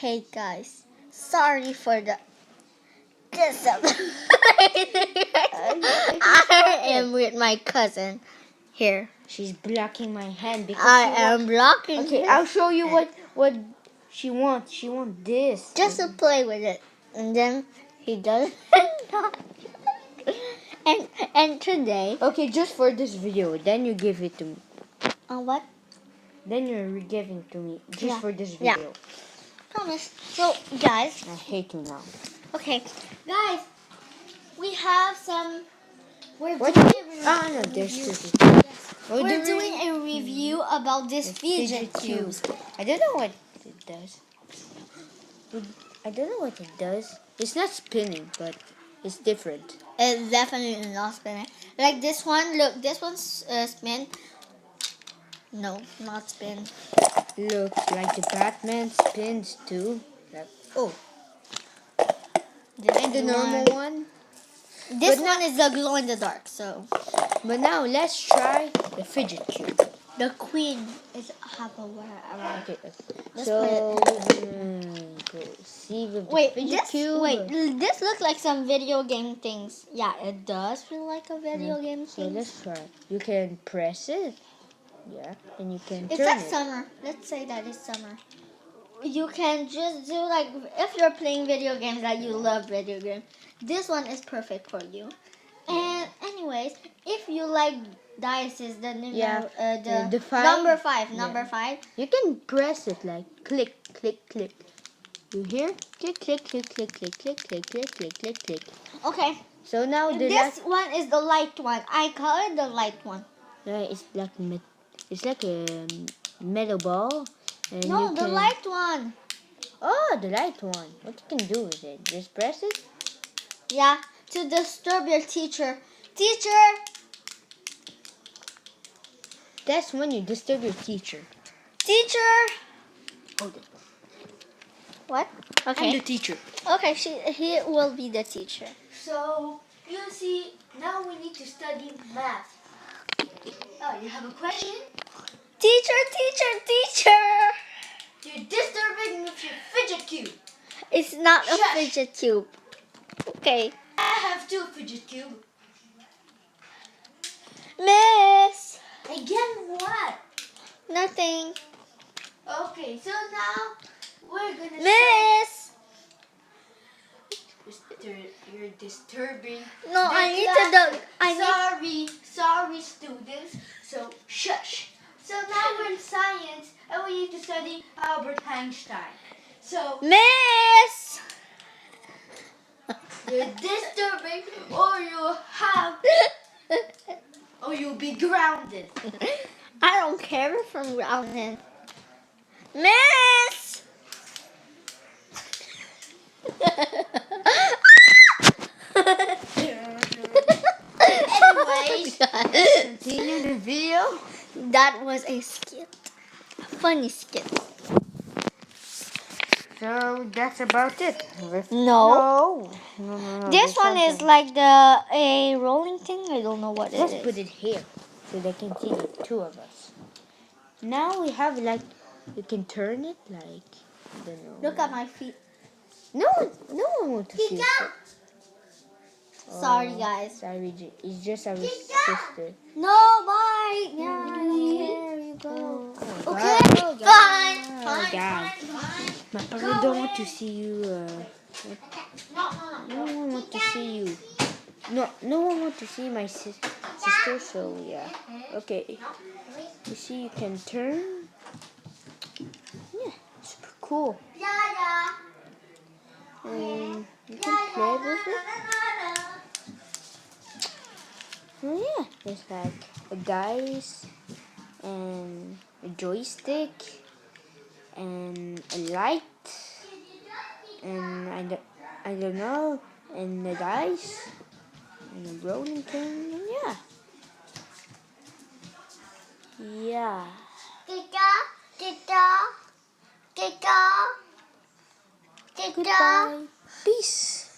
Hey guys, sorry for the disappointment. I am with my cousin here. She's blocking my hand because I am blocking. Okay, her. I'll show you what she wants. She wants this. Just to play with it, and then he does. and today. Okay, just for this video. Then you give it to me. What? Then you're giving to me just for this Yeah. video. Promise. So guys. I hate you now. Okay, guys, we have some. We're What? doing a review. Ah, no, there's two. We're doing a review about this fidget cube. I don't know what it does. I don't know what it does. It's not spinning, but it's different. It's definitely not spinning. Like this one. Look, this one's spin. No, not spin. Look, like the Batman spins too. Like, oh. And the normal one. This one is the glow in the dark. So. But now let's try the fidget cube. The queen is half aware around. Okay. Let's So go see with the fidget cube. Wait, this looks like some video game things. Yeah, it does feel like a video game So thing. let's try. You can press it. Yeah, and you can It's turn like it. summer. Let's say that it's summer. You can just do like if you're playing video games that you love video games. This one is perfect for you. And anyways, if you like dices, the five. number five. You can press it like click, click, click. You hear? Click, click, click, click, click, click, click, click, click, click, click. Okay. So now This one is the light one. I call it the light one. It's like a metal ball. And No, the light one. Oh, the light one. What you can do with it? Just press it? Yeah, to disturb your teacher. Teacher! That's when you disturb your teacher. Teacher! Hold it. What? I'm Okay. the teacher. Okay, he will be the teacher. So, you see, now we need to study math. Oh, you have a question? Teacher, teacher, teacher! You're disturbing with your fidget cube. It's not a Shush. fidget cube. Okay. I have two fidget cubes. Miss! Again, what? Nothing. Okay, so now we're gonna Miss! You're disturbing. No, the I need class. to Sorry, students. So shush. So now we're in science, and we need to study Albert Einstein. So Miss! you're disturbing, or you'll be grounded. I don't care if I'm grounded. Miss! Anyways, continue the video. That was a skit. A funny skit. So that's about it. No. No. This one is like a rolling thing. I don't know what Let's it is. put it here so they can see the two of us. Now we have like, you can turn it like, I don't know. Look at my feet. No one wants to see it. Sorry, guys. Sorry, it's just our sister. No, bye. Yeah, there you go. Oh, Okay, God. fine. Oh, God. My father don't want to see you. No one wants to see you. No one wants to see my sister, so yeah. Okay. You see, you can turn. Yeah, super cool. And you can play with it. Oh yeah, there's like a dice and a joystick and a light and I don't know, and the dice and a rolling pin, and yeah. Goodbye. Peace.